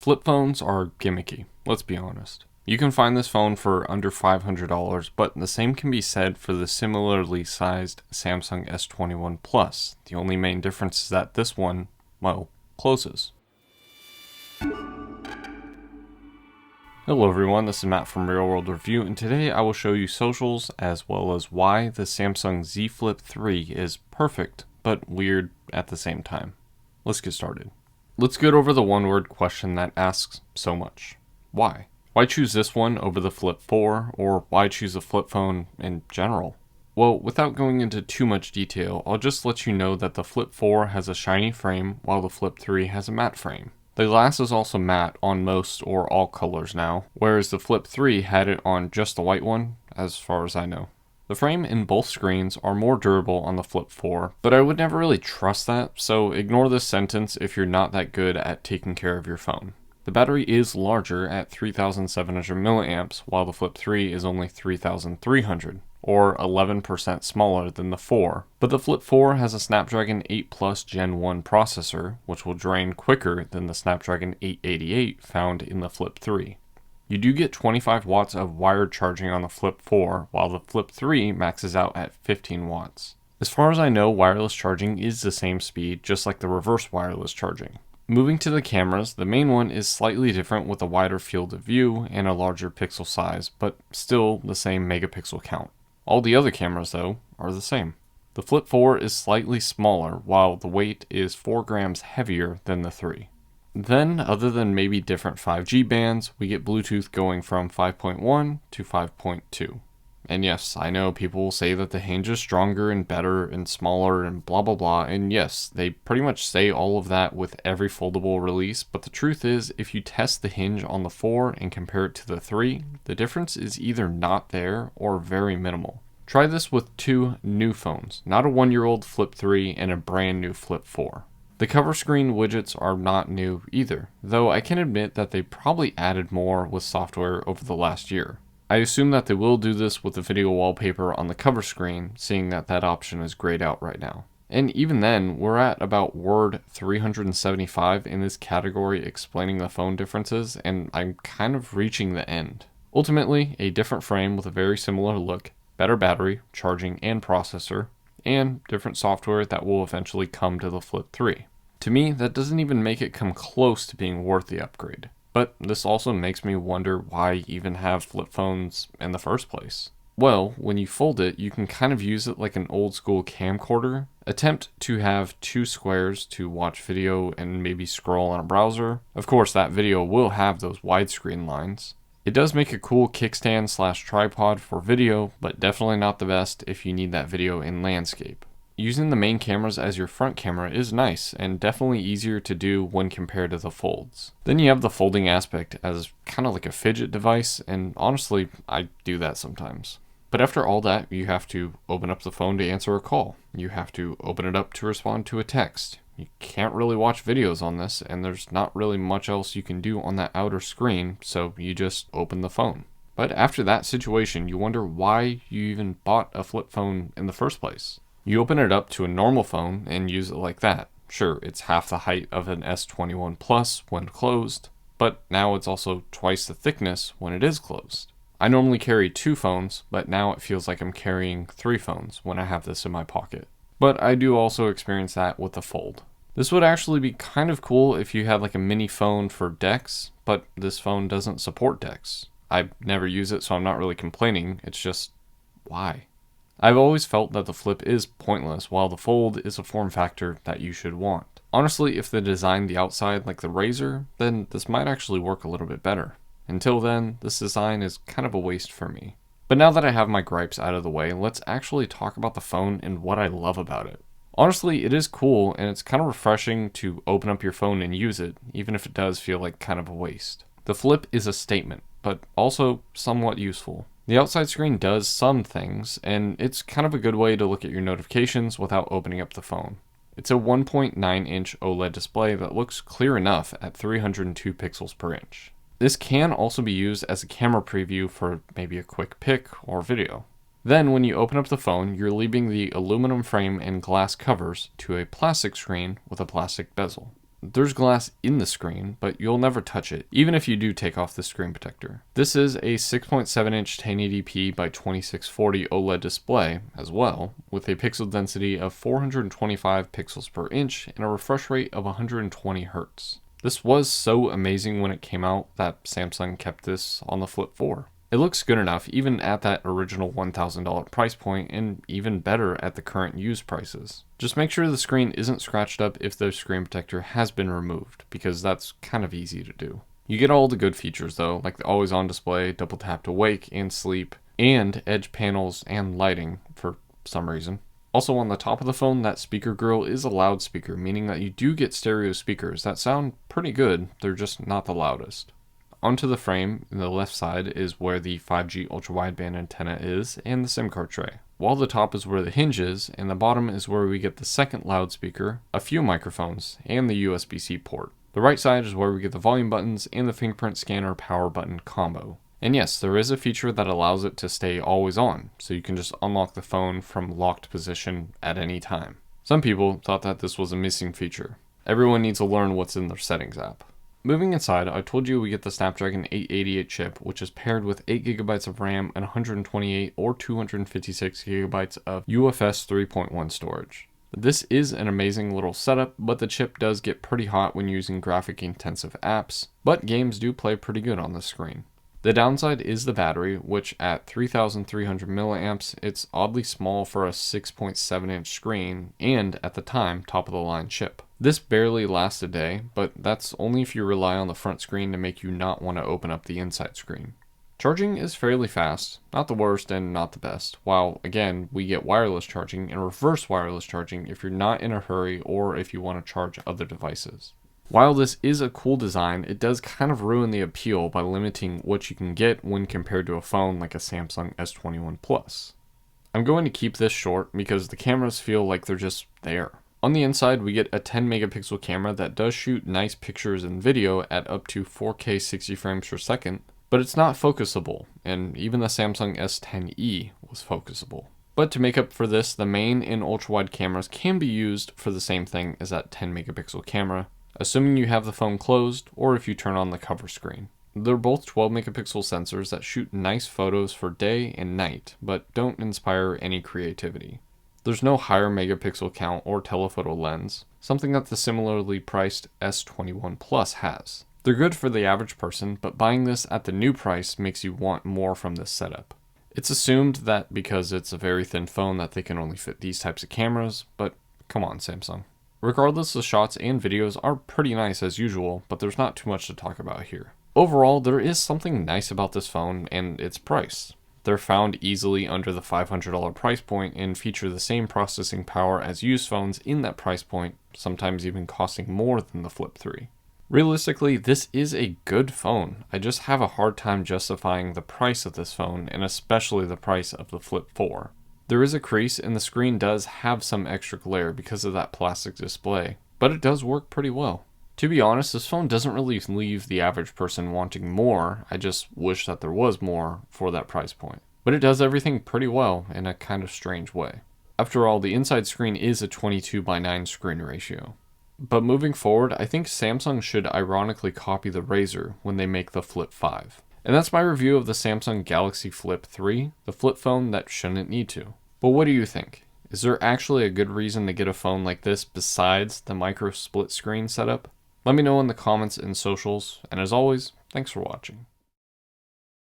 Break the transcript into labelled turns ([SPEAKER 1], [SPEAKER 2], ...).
[SPEAKER 1] Flip phones are gimmicky, let's be honest. You can find this phone for under $500, but the same can be said for the similarly sized Samsung S21 Plus. The only main difference is that this one, well, closes. Hello everyone, this is Matt from Real World Review, and today I will show you socials as well as why the Samsung Z Flip3 is perfect, but weird at the same time. Let's get started. Let's get over the one-word question that asks so much. Why? Why choose this one over the Flip 4, or why choose a flip phone in general? Well, without going into too much detail, I'll just let you know that the Flip 4 has a shiny frame, while the Flip 3 has a matte frame. The glass is also matte on most or all colors now, whereas the Flip 3 had it on just the white one, as far as I know. The frame in both screens are more durable on the Flip 4, but I would never really trust that, so ignore this sentence if you're not that good at taking care of your phone. The battery is larger at 3,700 milliamps, while the Flip 3 is only 3,300, or 11% smaller than the 4. But the Flip 4 has a Snapdragon 8 Plus Gen 1 processor, which will drain quicker than the Snapdragon 888 found in the Flip 3. You do get 25 watts of wired charging on the Flip 4, while the Flip 3 maxes out at 15 watts. As far as I know, wireless charging is the same speed, just like the reverse wireless charging. Moving to the cameras, the main one is slightly different with a wider field of view and a larger pixel size, but still the same megapixel count. All the other cameras, though, are the same. The Flip 4 is slightly smaller, while the weight is 4 grams heavier than the 3. Then, other than maybe different 5G bands, we get Bluetooth going from 5.1 to 5.2. And yes, I know people will say that the hinge is stronger and better and smaller and blah blah blah, and yes, they pretty much say all of that with every foldable release, but the truth is, if you test the hinge on the 4 and compare it to the 3, the difference is either not there or very minimal. Try this with two new phones, not a 1-year-old Flip 3 and a brand new Flip 4. The cover screen widgets are not new either, though I can admit that they probably added more with software over the last year. I assume that they will do this with the video wallpaper on the cover screen, seeing that that option is grayed out right now. And even then, we're at about word 375 in this category explaining the phone differences, and I'm kind of reaching the end. Ultimately, a different frame with a very similar look, better battery, charging, and processor, and different software that will eventually come to the Flip 3. To me, that doesn't even make it come close to being worth the upgrade. But this also makes me wonder why even have flip phones in the first place. Well, when you fold it, you can kind of use it like an old school camcorder. Attempt to have two squares to watch video and maybe scroll on a browser. Of course, that video will have those widescreen lines. It does make a cool kickstand / tripod for video, but definitely not the best if you need that video in landscape. Using the main cameras as your front camera is nice and definitely easier to do when compared to the folds. Then you have the folding aspect as kind of like a fidget device, and honestly, I do that sometimes. But after all that, you have to open up the phone to answer a call. You have to open it up to respond to a text. You can't really watch videos on this, and there's not really much else you can do on that outer screen, so you just open the phone. But after that situation, you wonder why you even bought a flip phone in the first place. You open it up to a normal phone and use it like that. Sure, it's half the height of an S21 Plus when closed, but now it's also twice the thickness when it is closed. I normally carry 2 phones, but now it feels like I'm carrying 3 phones when I have this in my pocket. But I do also experience that with the fold. This would actually be kind of cool if you had like a mini phone for DeX, but this phone doesn't support DeX. I never use it, so I'm not really complaining, it's just, why? I've always felt that the Flip is pointless, while the Fold is a form factor that you should want. Honestly, if they designed the outside like the Razr, then this might actually work a little bit better. Until then, this design is kind of a waste for me. But now that I have my gripes out of the way, let's actually talk about the phone and what I love about it. Honestly, it is cool, and it's kind of refreshing to open up your phone and use it, even if it does feel like kind of a waste. The Flip is a statement, but also somewhat useful. The outside screen does some things, and it's kind of a good way to look at your notifications without opening up the phone. It's a 1.9-inch OLED display that looks clear enough at 302 pixels per inch. This can also be used as a camera preview for maybe a quick pic or video. Then when you open up the phone, you're leaving the aluminum frame and glass covers to a plastic screen with a plastic bezel. There's glass in the screen, but you'll never touch it, even if you do take off the screen protector. This is a 6.7-inch 1080p by 2640 OLED display as well, with a pixel density of 425 pixels per inch and a refresh rate of 120 Hz. This was so amazing when it came out that Samsung kept this on the Flip 4. It looks good enough even at that original $1,000 price point, and even better at the current used prices. Just make sure the screen isn't scratched up if the screen protector has been removed, because that's kind of easy to do. You get all the good features though, like the always on display, double tap to wake and sleep, and edge panels and lighting for some reason. Also on the top of the phone, that speaker grill is a loudspeaker, meaning that you do get stereo speakers that sound pretty good, they're just not the loudest. Onto the frame, in the left side is where the 5G ultra-wideband antenna is and the SIM card tray, while the top is where the hinge is, and the bottom is where we get the second loudspeaker, a few microphones, and the USB-C port. The right side is where we get the volume buttons and the fingerprint scanner power button combo. And yes, there is a feature that allows it to stay always on, so you can just unlock the phone from locked position at any time. Some people thought that this was a missing feature. Everyone needs to learn what's in their settings app. Moving inside, I told you we get the Snapdragon 888 chip, which is paired with 8GB of RAM and 128 or 256GB of UFS 3.1 storage. This is an amazing little setup, but the chip does get pretty hot when using graphic-intensive apps, but games do play pretty good on the screen. The downside is the battery, which at 3,300 milliamps, it's oddly small for a 6.7-inch screen, and at the time, top-of-the-line chip. This barely lasts a day, but that's only if you rely on the front screen to make you not want to open up the inside screen. Charging is fairly fast, not the worst and not the best, while again, we get wireless charging and reverse wireless charging if you're not in a hurry or if you want to charge other devices. While this is a cool design, it does kind of ruin the appeal by limiting what you can get when compared to a phone like a Samsung S21 Plus. I'm going to keep this short because the cameras feel like they're just there. On the inside, we get a 10 megapixel camera that does shoot nice pictures and video at up to 4K 60 frames per second, but it's not focusable, and even the Samsung S10e was focusable. But to make up for this, the main and ultra-wide cameras can be used for the same thing as that 10 megapixel camera, assuming you have the phone closed or if you turn on the cover screen. They're both 12 megapixel sensors that shoot nice photos for day and night, but don't inspire any creativity. There's no higher megapixel count or telephoto lens, something that the similarly priced S21 Plus has. They're good for the average person, but buying this at the new price makes you want more from this setup. It's assumed that because it's a very thin phone that they can only fit these types of cameras, but come on Samsung. Regardless, the shots and videos are pretty nice as usual, but there's not too much to talk about here. Overall, there is something nice about this phone and its price. They're found easily under the $500 price point and feature the same processing power as used phones in that price point, sometimes even costing more than the Flip 3. Realistically, this is a good phone. I just have a hard time justifying the price of this phone, and especially the price of the Flip 4. There is a crease and the screen does have some extra glare because of that plastic display, but it does work pretty well. To be honest, this phone doesn't really leave the average person wanting more. I just wish that there was more for that price point. But it does everything pretty well in a kind of strange way. After all, the inside screen is a 22:9 screen ratio. But moving forward, I think Samsung should ironically copy the Razr when they make the Flip 5. And that's my review of the Samsung Galaxy Flip 3, the flip phone that shouldn't need to. But what do you think? Is there actually a good reason to get a phone like this besides the micro split screen setup? Let me know in the comments and socials, and as always, thanks for watching.